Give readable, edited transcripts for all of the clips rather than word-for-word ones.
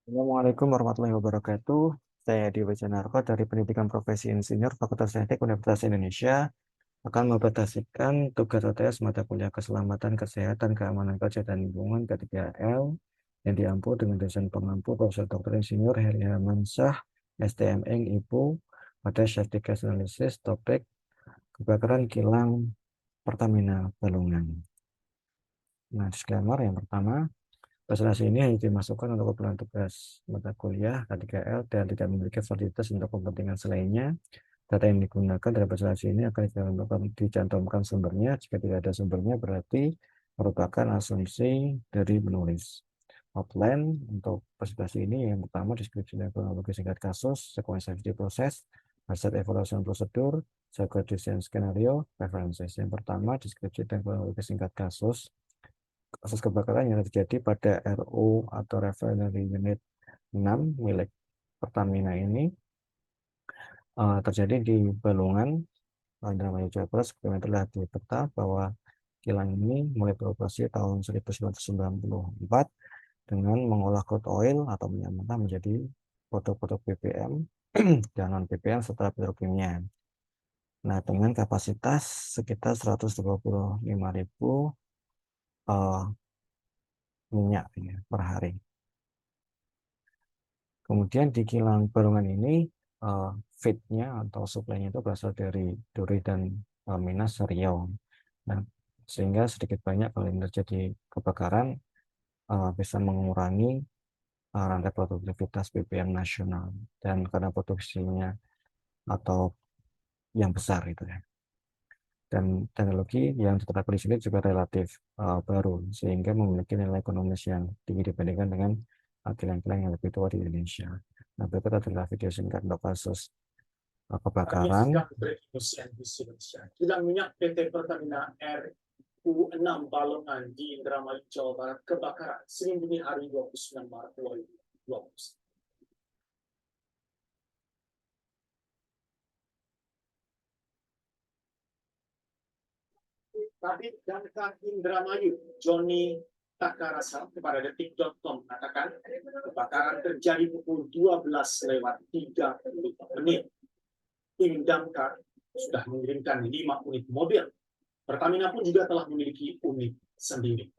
Assalamualaikum warahmatullahi wabarakatuh. Saya Dewa Janarko dari Pendidikan Profesi Insinyur Fakultas Teknik Universitas Indonesia akan mempresentasikan tugas UTS mata kuliah Keselamatan, Kesehatan, Keamanan Kerja dan Lingkungan K3L yang diampu dengan dosen pengampu Profesor Dr. Insinyur Heri Hermansyah, STM Ing Ibu pada Safety Case Analysis topik kebakaran kilang Pertamina Balungan. Nah, disclaimer yang pertama, presentasi ini hanya dimasukkan untuk keperluan tugas mata kuliah K3L dan tidak memiliki validitas untuk kepentingan selainnya. Data yang digunakan dalam presentasi ini akan dicantumkan sumbernya. Jika tidak ada sumbernya, berarti merupakan asumsi dari penulis. Outline untuk presentasi ini yang pertama deskripsi dan kronologi singkat kasus, sequence safety proses, hasil evaluasi prosedur, circuit design skenario, references. Yang pertama deskripsi dan kronologi singkat kasus. Kasus kebakaran yang terjadi pada RU atau Refinery Unit 6 milik Pertamina ini terjadi di Balungan, Indramayu, Jawa Barat. Sebagaimana telah di peta bahwa kilang ini mulai beroperasi tahun 1994 dengan mengolah crude oil atau minyak mentah menjadi produk-produk BBM dan non BBM serta petrokimia. Nah, dengan kapasitas sekitar 125.000 minyak ya, per hari. Kemudian di kilang Balungan ini feed-nya atau supply-nya itu berasal dari Duri dan Minas Riau. Nah, sehingga sedikit banyak kalau ini terjadi kebakaran bisa mengurangi rantai produktivitas BBM nasional dan karena produksinya atau yang besar itu ya. Dan teknologi yang diterapkan di sini juga relatif baru sehingga memiliki nilai ekonomis yang tinggi dibandingkan dengan kilang-kilang yang lebih tua di Indonesia. Nah, berikut adalah video singkat untuk kasus kebakaran. Kilang minyak PT Pertamina RU6 Balongan di Indramayu, Jawa Barat kebakaran Senin dini hari 29 Maret 2020. Kabit Damkar Indramayu, Joni Takarasa kepada detik.com mengatakan kebakaran terjadi pukul 12:30. Tim damkar sudah mengirimkan 5 unit mobil. Pertamina pun juga telah memiliki unit sendiri.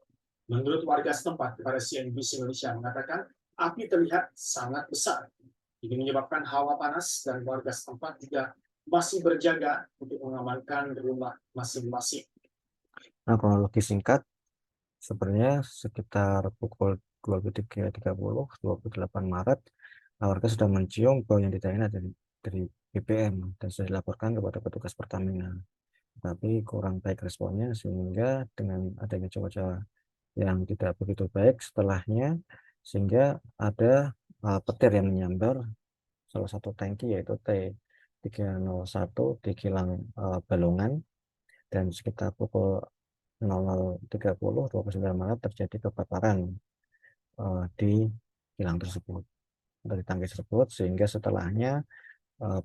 Menurut warga setempat kepada CNBC Indonesia mengatakan api terlihat sangat besar. Ini menyebabkan hawa panas dan warga setempat juga masih berjaga untuk mengamankan rumah masing-masing. Nah, kronologi singkat sebenarnya sekitar pukul 23.30 28 Maret warga sudah mencium bau yang tidak enak dari BBM dan sudah dilaporkan kepada petugas Pertamina. Tapi kurang baik responnya sehingga dengan adanya cuaca yang tidak begitu baik setelahnya sehingga ada petir yang menyambar salah satu tangki yaitu T301 di kilang Balongan dan sekitar pukul 00.30 29 Maret terjadi kebakaran di kilang tersebut dari tangki tersebut sehingga setelahnya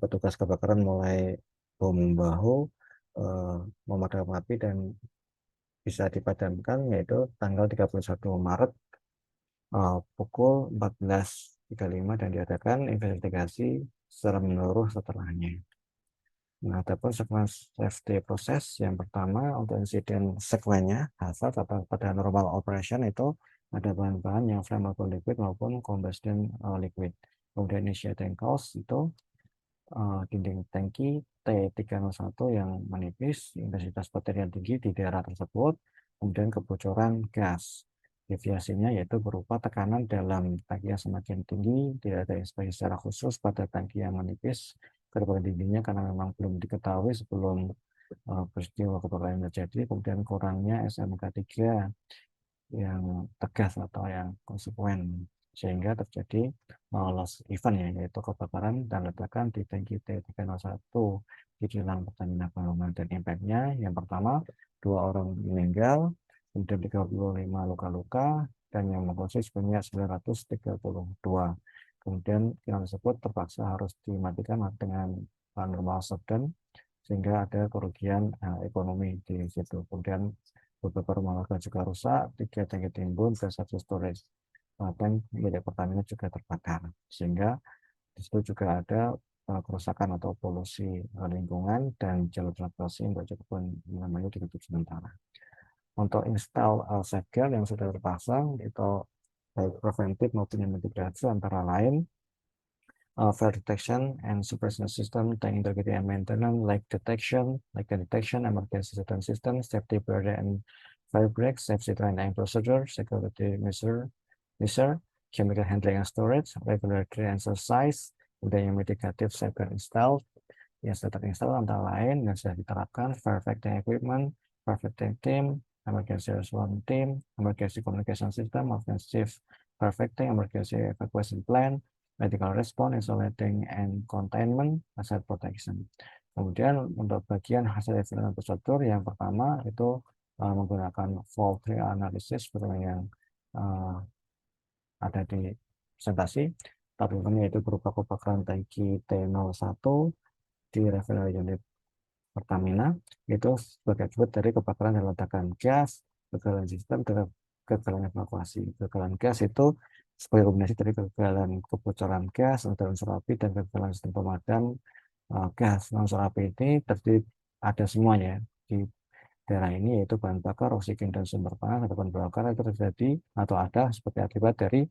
petugas kebakaran mulai bahu membahu memadamkan api dan bisa dipadamkan yaitu tanggal 31 Maret pukul 14.35 dan diadakan investigasi secara menyeluruh setelahnya. Nah, adapun sequence safety proses yang pertama untuk insiden sequence-nya hazard atau pada normal operation itu ada bahan-bahan yang flammable liquid maupun combustion liquid. Kemudian initiating cause itu dinding tangki T301 yang menipis, intensitas petir yang tinggi di daerah tersebut, kemudian kebocoran gas. Deviasinya yaitu berupa tekanan dalam tangki yang semakin tinggi, tidak ada inspeksi secara khusus pada tangki yang menipis, kerusakan dindingnya karena memang belum diketahui sebelum peristiwa kebakaran terjadi, kemudian kurangnya SMK3 yang tegas atau yang konsekuen sehingga terjadi loss event ya, yaitu kebakaran dan ledakan di tangki T301 di kilang Pertamina Balongan dan impact-nya yang pertama 2 orang meninggal, kemudian 35 luka-luka dan yang mengkonsumsi sebanyak 932. Kemudian kilang tersebut terpaksa harus dimatikan dengan normal shutdown sehingga ada kerugian ekonomi di situ. Kemudian beberapa rumah warga juga rusak, 3 tangki timbun dan 1 storage. tank milik Pertamina juga terbakar, sehingga di situ juga ada kerusakan atau polusi lingkungan dan jalur evakuasi untuk Cirebon namanya ditutup sementara. Untuk install safeguard yang sudah terpasang itu baik preventif maupun yang mitigasi antara lain fire detection and suppression system, tank integrity and maintenance, like the detection, emergency system, safety barrier and fire breaks, safety training and procedure, security measure, chemical handling and storage, regulatory exercise, kemudian yang mitigatif safeguard installed, yang sudah terinstall antara lain yang sudah diterapkan fire fighting equipment, fire fighting team, emergency response team, emergency communication system, offensive fire fighting, emergency evacuation plan, medical response, isolating and containment, asset protection. Kemudian untuk bagian hasil evaluasi prosedur yang pertama itu menggunakan fault tree analysis seperti yang uh, ada di presentasi. Tabungannya itu berupa kebakaran tangki T01 di refinery unit Pertamina itu sebagai akibat dari kebakaran dan ledakan gas, kegagalan sistem, dan kegagalan evakuasi. Kegagalan gas itu sebagai kombinasi dari kegagalan kebocoran gas, atau unsur api, dan kegagalan sistem pemadam gas. Unsur api ini terdiri ada semuanya di daerah ini, yaitu bahan bakar, oksigen, dan sumber panas ataupun bakar itu terjadi atau ada sebagai akibat dari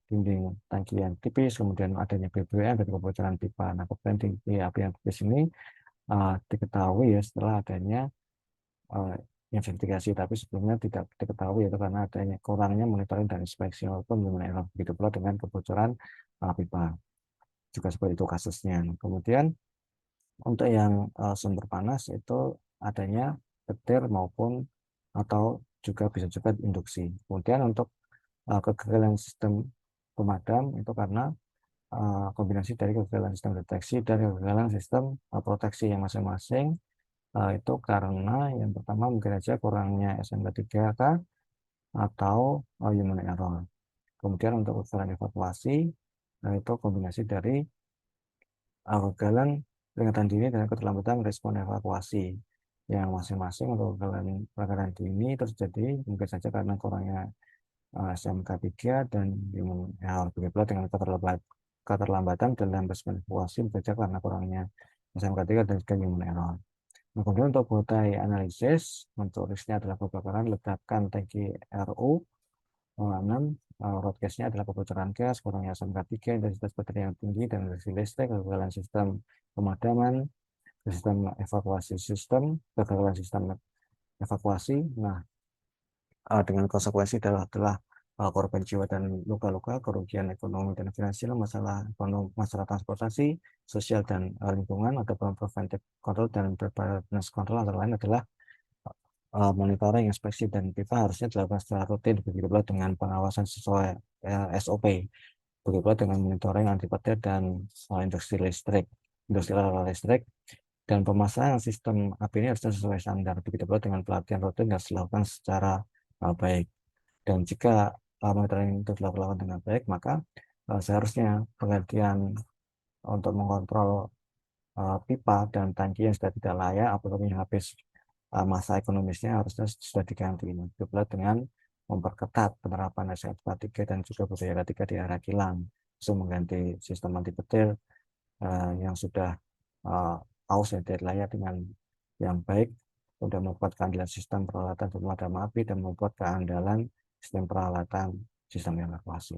dinding tangki yang tipis, kemudian adanya BBM dan kebocoran pipa. Nah, kemudian tinggi api yang tipis ini diketahui ya setelah adanya uh, investigasi, tapi sebelumnya tidak diketahui itu karena adanya kurangnya monitoring dan inspeksi walaupun memang begitu pula dengan kebocoran pipa juga seperti itu kasusnya. Nah, kemudian untuk yang sumber panas itu adanya petir maupun atau juga bisa juga induksi. Kemudian untuk kegagalan sistem pemadam itu karena kombinasi dari kegagalan sistem deteksi dan kegagalan sistem proteksi yang masing-masing. Itu karena yang pertama mungkin aja kurangnya SMK 3K atau human error. Kemudian untuk kegagalan evakuasi, itu kombinasi dari kegagalan peringatan dini dan keterlambatan respon evakuasi yang masing-masing untuk kegagalan dini terjadi mungkin saja karena kurangnya SMK 3 dan human error. Begitu pula dengan keterlambatan dalam respon evakuasi mungkin saja karena kurangnya SMK 3 dan juga human error. Nah, kemudian untuk multi analisis, untuk risknya adalah kebakaran ledakan tangki RU, 6, road gas-nya adalah kebocoran gas, kurangnya SMK 3, intensitas baterai yang tinggi, dan resisi listrik, kegagalan sistem pemadaman, sistem evakuasi sistem, kegagalan sistem evakuasi. Nah, dengan konsekuensi adalah korban jiwa dan luka-luka, kerugian ekonomi dan finansial, masalah ekonomi, masalah transportasi, sosial dan lingkungan, ataupun preventive control dan preparedness control antara lain adalah monitoring, inspeksi, dan pipa harusnya dilakukan secara rutin, begitu pula dengan pengawasan sesuai SOP, begitu pula dengan monitoring anti petir dan industri listrik, dan pemasangan sistem API ini harusnya sesuai standar, begitu pula dengan pelatihan rutin yang dilakukan secara baik. Dan jika monitoring itu dilakukan dengan baik, maka seharusnya penggantian untuk mengontrol pipa dan tangki yang sudah tidak layak apalagi yang habis masa ekonomisnya harusnya sudah diganti. Juga dengan memperketat penerapan SNK 3 dan juga budaya ketiga di area kilang, untuk mengganti sistem anti petir yang sudah aus dan tidak layak dengan yang baik, sudah membuat keandalan sistem peralatan pemadam api dan membuat keandalan sistem peralatan sistem evakuasi.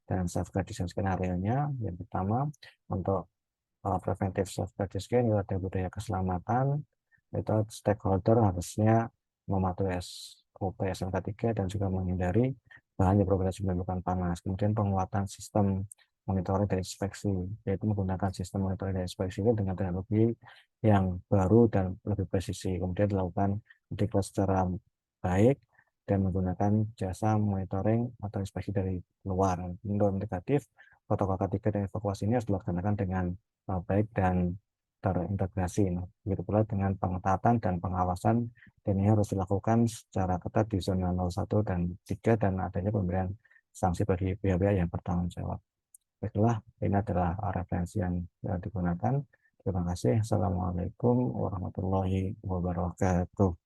Dan safeguard design skenario-nya yang pertama untuk preventif safeguard design itu ada budaya keselamatan, itu stakeholder harusnya mematuhi SOP SMK 3 dan juga menghindari bahan yang berpotensi menimbulkan panas. Kemudian penguatan sistem monitoring dan inspeksi, yaitu menggunakan sistem monitoring dan inspeksi dengan teknologi yang baru dan lebih presisi. Kemudian dilakukan diklat secara baik dan menggunakan jasa monitoring atau inspeksi dari luar. Untuk negatif, protokol ketiga dan evakuasi ini harus dilaksanakan dengan baik dan terintegrasi. Begitu pula dengan pengetatan dan pengawasan, dan ini harus dilakukan secara ketat di zona 01 dan 3 dan adanya pemberian sanksi bagi pihak-pihak yang bertanggung jawab. Baiklah, ini adalah referensi yang digunakan. Terima kasih. Assalamualaikum warahmatullahi wabarakatuh.